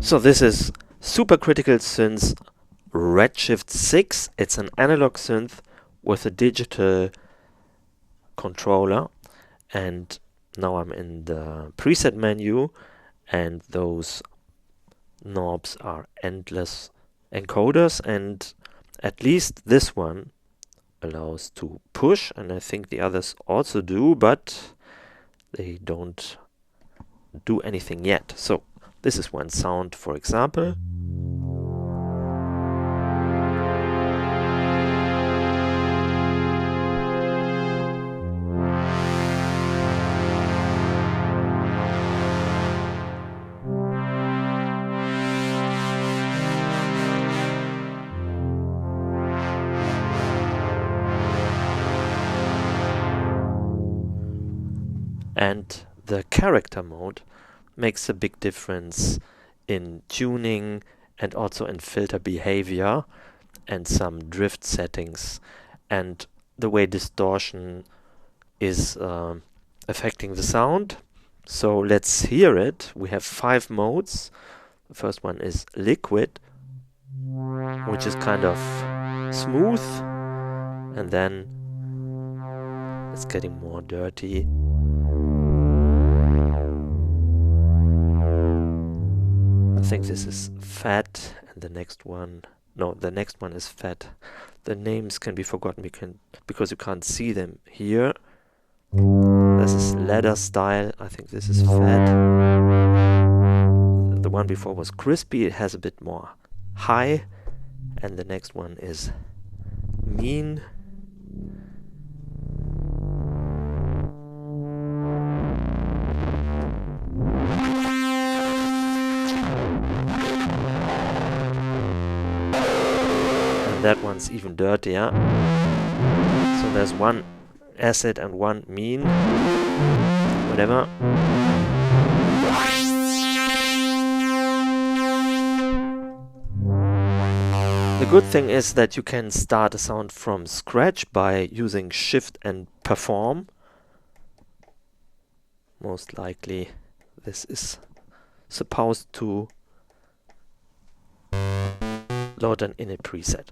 So this is Supercritical Synths Redshift 6. It's an analog synth with a digital controller, and now I'm in the preset menu, and those knobs are endless encoders, and at least this one allows to push, and I think the others also do, but they don't do anything yet. So this is one sound, for example. And the character mode makes a big difference in tuning and also in filter behavior and some drift settings and the way distortion is affecting the sound. So let's hear it. We have 5 modes. The first one is liquid, which is kind of smooth, and then it's getting more dirty. I think this is fat, and the next one is fat. The names can be forgotten because you can't see them here. This is leather style. I think this is fat. The one before was crispy. It has a bit more high, and the next one is mean. That one's even dirtier. So there's one acid and one mean. Whatever. The good thing is that you can start a sound from scratch by using Shift and Perform. Most likely this is supposed to load an init preset.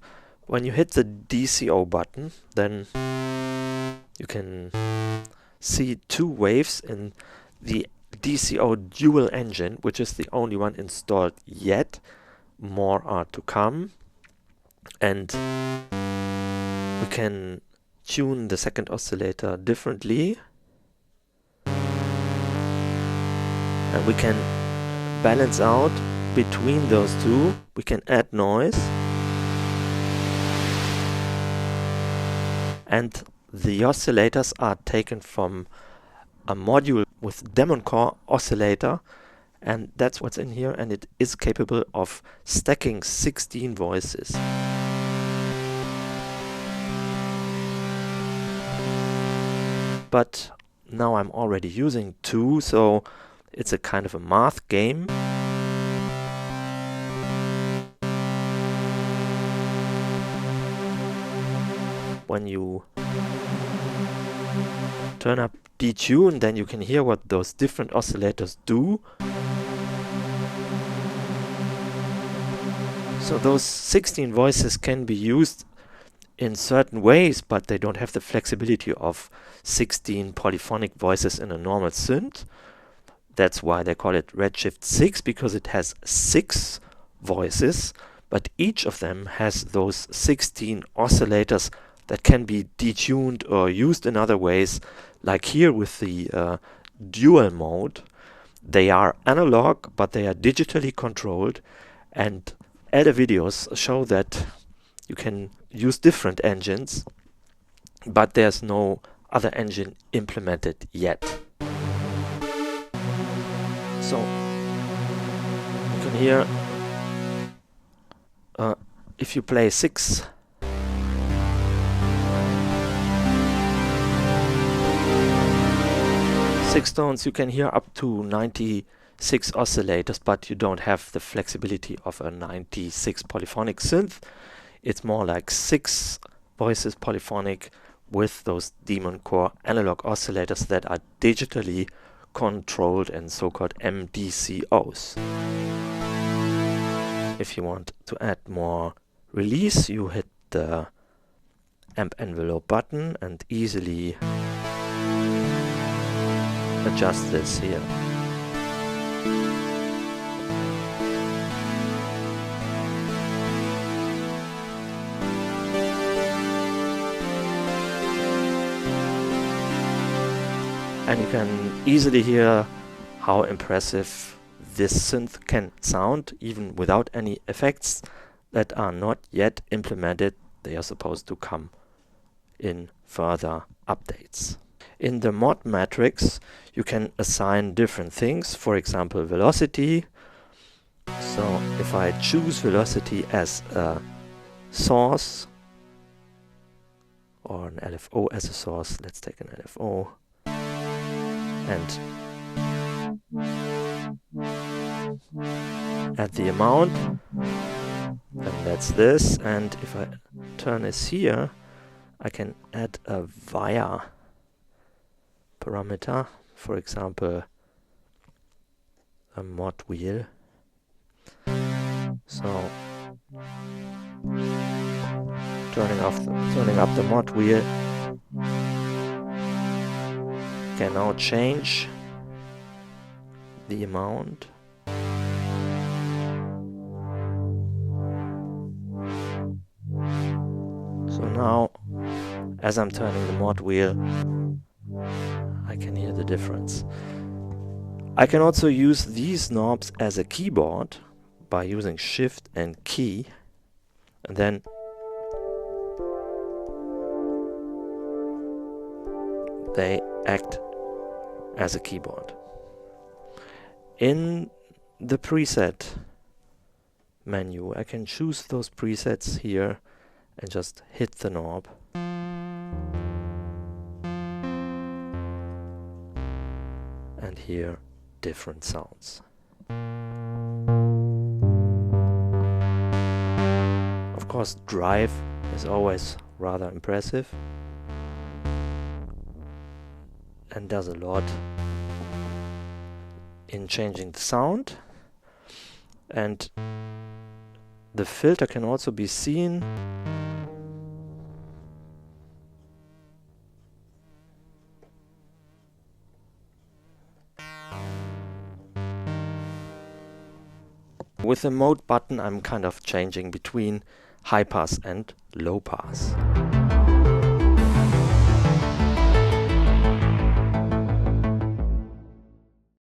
When you hit the DCO button, then you can see 2 waves in the DCO dual engine, which is the only one installed yet. More are to come, and we can tune the second oscillator differently, and we can balance out between those two. We can add noise, and the oscillators are taken from a module with Demon Core oscillator, and that's what's in here, and it is capable of stacking 16 voices. But now I'm already using 2, so it's a kind of a math game. When you turn up detune, then you can hear what those different oscillators do. So those 16 voices can be used in certain ways, but they don't have the flexibility of 16 polyphonic voices in a normal synth. That's why they call it Redshift 6, because it has 6 voices, but each of them has those 16 oscillators that can be detuned or used in other ways, like here with the dual mode. They are analog, but they are digitally controlled, and other videos show that you can use different engines, but there's no other engine implemented yet. So you can hear if you play 6 tones, you can hear up to 96 oscillators, but you don't have the flexibility of a 96 polyphonic synth. It's more like 6 voices polyphonic with those Demon Core analog oscillators that are digitally controlled and so-called MDCOs. If you want to add more release, you hit the amp envelope button and easily adjust this here. And you can easily hear how impressive this synth can sound, even without any effects that are not yet implemented. They are supposed to come in further updates. In the mod matrix, you can assign different things, for example, velocity. So if I choose velocity as a source, or an LFO as a source, let's take an LFO, and add the amount, and that's this. And if I turn this here, I can add a via parameter, for example a mod wheel. So turning up the mod wheel can now change the amount. So now, as I'm turning the mod wheel, I can hear the difference. I can also use these knobs as a keyboard by using Shift and key, and then they act as a keyboard. In the preset menu, I can choose those presets here and just hit the knob. And hear different sounds. Of course, Drive is always rather impressive and does a lot in changing the sound. And the filter can also be seen with the mode button. I'm kind of changing between high pass and low pass.